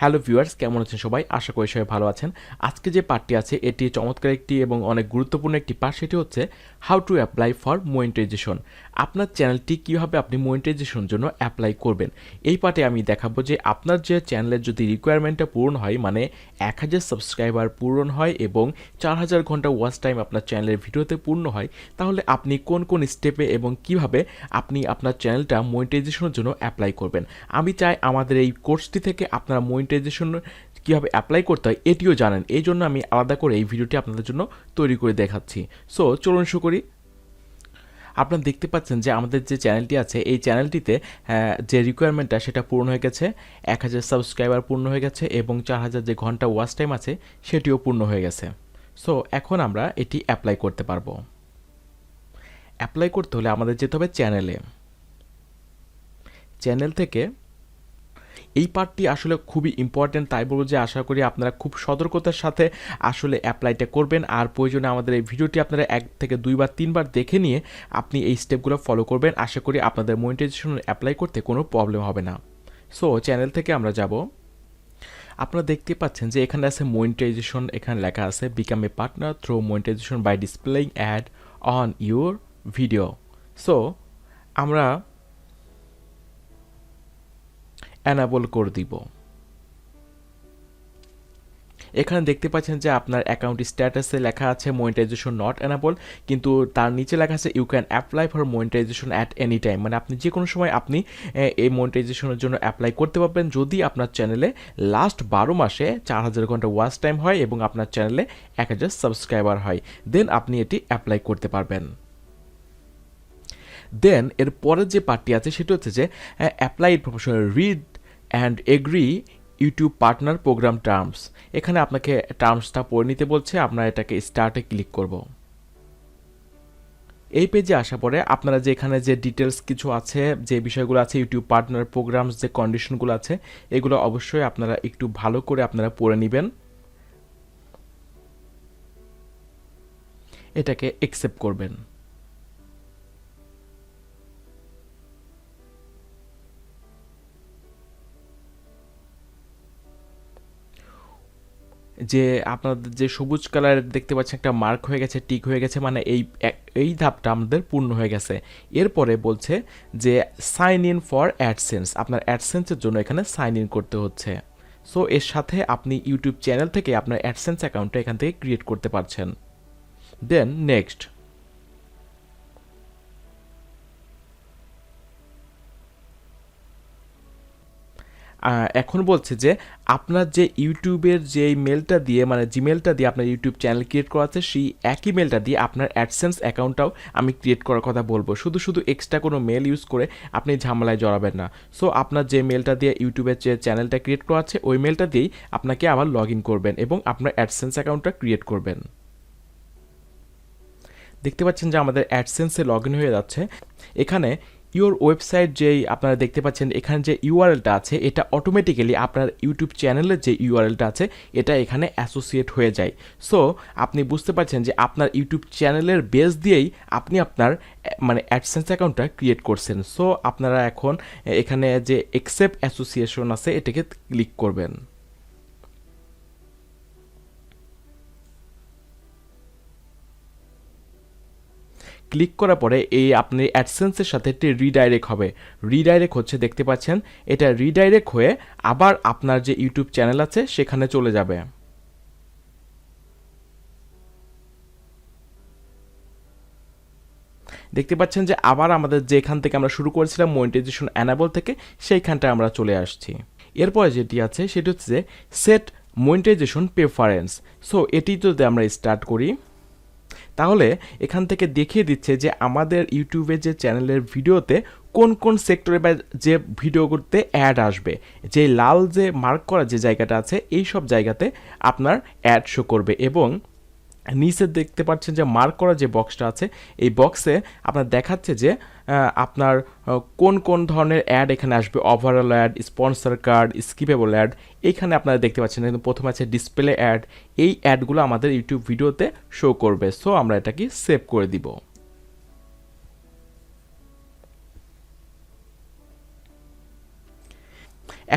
Hello viewers, কেমন আছেন সবাই? আশা করি সবাই ভালো আছেন। আজকে যে পার্টটি আছে এটি চমৎকার একটি এবং অনেক গুরুত্বপূর্ণ একটি পার্ট, সেটি হচ্ছে how to apply for monetization. আপনার চ্যানেলটি কীভাবে আপনি মনিটাইজেশনের জন্য অ্যাপ্লাই করবেন। এই পার্টে আমি দেখাবো যে আপনার যে চ্যানেলের যদি রিকোয়ারমেন্টটা পূরণ হয়, মানে 1000 সাবস্ক্রাইবার পূরণ হয় এবং 4000 ঘন্টা ওয়াচ টাইম আপনার চ্যানেলের ভিডিওতে পূর্ণ হয়, তাহলে আপনি কোন কোন স্টেপে এবং কিভাবে আপনি আপনার চ্যানেলটা মনিটাইজেশনের জন্য অ্যাপ্লাই করবেন। আমি চাই আমাদের এই কোর্সটি থেকে আপনারা মনিটাইজেশন কীভাবে অ্যাপ্লাই করতে হয় এটিও জানেন। এই জন্য আমি আলাদা করে এই ভিডিওটি আপনাদের জন্য তৈরি করে দেখাচ্ছি। সো চলুন শুরু করি। আপনারা দেখতে পাচ্ছেন যে আমাদের যে চ্যানেলটি আছে এই চ্যানেলটিতে যে রিকোয়ারমেন্টটা সেটা পূর্ণ হয়ে গেছে, 1000 সাবস্ক্রাইবার পূর্ণ হয়ে গেছে এবং 4000 যে ঘন্টা ওয়াচ টাইম আছে সেটিও পূর্ণ হয়ে গেছে। সো এখন আমরা এটি অ্যাপ্লাই করতে পারবো। অ্যাপ্লাই করতে হলে আমাদের যেতে হবে চ্যানেল থেকে। এই পার্টটি আসলে খুবই ইম্পর্ট্যান্ট, তাই বলবো যে আশা করি আপনারা খুব সতর্কতার সাথে আসলে অ্যাপ্লাইটা করবেন। আর প্রয়োজনে আমাদের এই ভিডিওটি আপনারা 1 থেকে 2 বার 3 বার দেখে নিয়ে আপনি এই স্টেপগুলো ফলো করবেন। আশা করি আপনাদের মনিটাইজেশন অ্যাপ্লাই করতে কোনো প্রবলেম হবে না। সো চ্যানেল থেকে আমরা যাব। আপনারা দেখতে পাচ্ছেন যে এখানে আছে মনিটাইজেশন, এখানে লেখা আছে become a partner through monetization by displaying ad on your video. So আমরা অ্যানাবল করে দিব। এখানে দেখতে পাচ্ছেন যে আপনার অ্যাকাউন্ট স্ট্যাটাসে লেখা আছে মনিটাইজেশন নট অ্যানাবল, কিন্তু তার নিচে লেখা আছে you can apply for monetization at any time, মানে আপনি যে কোনো সময় আপনি এই মনিটাইজেশনের জন্য অ্যাপ্লাই করতে পারবেন যদি আপনার চ্যানেলে লাস্ট 12 মাসে 4000 ঘন্টা ওয়াচ টাইম হয় এবং আপনার চ্যানেলে 1000 সাবস্ক্রাইবার হয়, দেন আপনি এটি অ্যাপ্লাই করতে পারবেন। দেন এর পরের যে পার্টটি আছে সেটা হচ্ছে যে apply professional read and agree YouTube partner program terms. এখানে আপনাকে টার্মসটা পড়ে নিতে বলছে, আপনারা এটাকে স্টার্টে ক্লিক করব। এই পেজে আসা পরে আপনারা যে এখানে যে ডিটেলস কিছু আছে, যে বিষয়গুলো আছে ইউটিউব পার্টনার প্রোগ্রামস, যে কন্ডিশনগুলো আছে এগুলো অবশ্যই আপনারা একটু ভালো করে আপনারা পড়ে নেবেন। এটাকে অ্যাকসেপ্ট করবেন। যে আপনাদের যে সবুজ কালারের দেখতে পাচ্ছেন একটা মার্ক হয়ে গেছে, টিক হয়ে গেছে, মানে এই ধাপটা আমাদের পূর্ণ হয়ে গেছে। এরপরে বলছে যে সাইন ইন ফর অ্যাডসেন্স, আপনার অ্যাডসেন্সের জন্য এখানে সাইন ইন করতে হচ্ছে। সো এর সাথে আপনি ইউটিউব চ্যানেল থেকে আপনার অ্যাডসেন্স অ্যাকাউন্টটা এখান থেকে ক্রিয়েট করতে পারছেন। Then next. এখন বলছে যে আপনার যে ইউটিউবের যে মেলটা দিয়ে, মানে জিমেলটা দিয়ে আপনার ইউটিউব চ্যানেল ক্রিয়েট করা আছে, সেই একই মেলটা দিয়ে আপনার অ্যাডসেন্স অ্যাকাউন্টটাও আমি ক্রিয়েট করার কথা বলবো। শুধু এক্সট্রা কোনো মেল ইউজ করে আপনি ঝামেলায় জড়াবেন না। সো আপনার যে মেলটা দিয়ে ইউটিউবের যে চ্যানেলটা ক্রিয়েট করা আছে ওই মেলটা দিয়েই আপনাকে আবার লগ ইন করবেন এবং আপনার অ্যাডসেন্স অ্যাকাউন্টটা ক্রিয়েট করবেন। দেখতে পাচ্ছেন যে আমাদের অ্যাডসেন্সে লগ ইন হয়ে যাচ্ছে। এখানে ইওর ওয়েবসাইট যেই আপনারা দেখতে পাচ্ছেন, এখানে যে ইউআরএলটা আছে এটা অটোমেটিক্যালি আপনার ইউটিউব চ্যানেলের যে ইউআরএলটা আছে এটা এখানে অ্যাসোসিয়েট হয়ে যায়। সো আপনি বুঝতে পারছেন যে আপনার ইউটিউব চ্যানেলের বেস দিয়েই আপনি আপনার মানে অ্যাডসেন্স অ্যাকাউন্টটা ক্রিয়েট করছেন। সো আপনারা এখন এখানে যে অ্যাকসেপ্ট অ্যাসোসিয়েশন আছে এটাকে ক্লিক করবেন। ক্লিক করার পরে এই আপনি অ্যাডসেন্সের সাথে একটি রিডাইরেক্ট হবে। রিডাইরেক্ট হচ্ছে দেখতে পাচ্ছেন, এটা রিডাইরেক্ট হয়ে আবার আপনার যে ইউটিউব চ্যানেল আছে সেখানে চলে যাবে। দেখতে পাচ্ছেন যে আবার আমাদের যেখান থেকে আমরা শুরু করেছিলাম মনিটাইজেশন অ্যানাবল থেকে, সেইখানটা আমরা চলে আসছি। এরপরে যেটি আছে সেটি হচ্ছে যে সেট মনিটাইজেশন প্রেফারেন্স। সো এটি যদি আমরা স্টার্ট করি তাহলে এখান থেকে দেখিয়ে দিচ্ছে যে আমাদের ইউটিউবের যে চ্যানেলের ভিডিওতে কোন কোন সেক্টরে বা যে ভিডিও করতে অ্যাড আসবে। যে লাল যে মার্ক করা যে জায়গাটা আছে এই সব জায়গাতে আপনার অ্যাড শো করবে এবং নিচে দেখতে পাচ্ছেন যে মার্ক করা যে বক্সটা আছে এই বক্সে আপনার দেখাচ্ছে যে আপনার কোন কোন ধরনের অ্যাড এখানে আসবে, overall ad, sponsor card, skippable ad. এইখানে আপনারা দেখতে পাচ্ছেন কিন্তু প্রথমে আছে ডিসপ্লে অ্যাড। এই অ্যাডগুলো আমাদের ইউটিউব ভিডিওতে শো করবে। সো আমরা এটাকে সেভ করে দিব।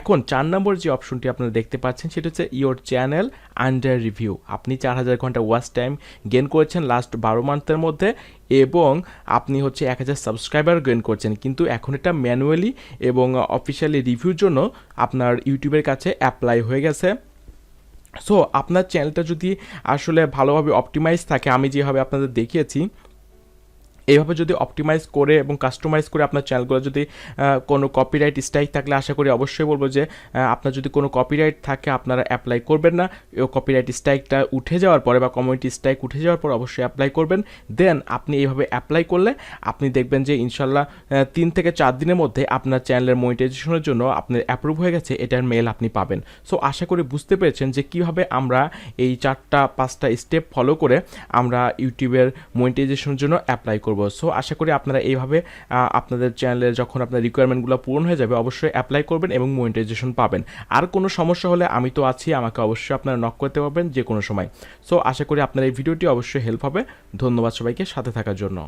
এখন 4 নম্বর যে অপশনটি আপনারা দেখতে পাচ্ছেন সেটা হচ্ছে ইওর চ্যানেল আন্ডার রিভিউ। আপনি 4000 ঘন্টা ওয়াচ টাইম গেইন করেছেন লাস্ট 12 মান্থের মধ্যে এবং আপনি হচ্ছে 1000 সাবস্ক্রাইবার গেইন করছেন, কিন্তু এখন এটা ম্যানুয়ালি এবং অফিসিয়ালি রিভিউর জন্য আপনার ইউটিউবের কাছে অ্যাপ্লাই হয়ে গেছে। সো আপনার চ্যানেলটা যদি আসলে ভালোভাবে অপটিমাইজ থাকে, আমি যেভাবে আপনাদের দেখিয়েছি এইভাবে যদি অপটিমাইজ করে এবং কাস্টমাইজ করে আপনার চ্যানেলগুলো যদি কোনো কপিরাইট স্ট্রাইক থাকলে আশা করি অবশ্যই বলবো যে আপনার যদি কোনো কপিরাইট থাকে আপনারা অ্যাপ্লাই করবেন না। কপিরাইট স্ট্রাইকটা উঠে যাওয়ার পরে বা কমিউনিটি স্ট্রাইক উঠে যাওয়ার পর অবশ্যই অ্যাপ্লাই করবেন। দেন আপনি এইভাবে অ্যাপ্লাই করলে আপনি দেখবেন যে ইনশাল্লাহ 3 থেকে 4 দিনের মধ্যে আপনার চ্যানেলের মনিটাইজেশনের জন্য আপনার অ্যাপ্রুভ হয়ে গেছে এটার মেল আপনি পাবেন। সো আশা করি বুঝতে পেরেছেন যে কীভাবে আমরা এই 4-5টা স্টেপ ফলো করে আমরা ইউটিউবের মনিটাইজেশনের জন্য অ্যাপ্লাই করব। সো আশা করি আপনারা এইভাবে আপনাদের চ্যানেলে যখন আপনার রিকোয়ারমেন্টগুলো পূরণ হয়ে যাবে অবশ্যই অ্যাপ্লাই করবেন এবং মনিটাইজেশন পাবেন। আর কোনো সমস্যা হলে আমি তো আছি, আমাকে অবশ্যই আপনারা নক করতে পারবেন যে কোনো সময়। সো আশা করি আপনার এই ভিডিওটি অবশ্যই হেল্প হবে। ধন্যবাদ সবাইকে সাথে থাকার জন্য।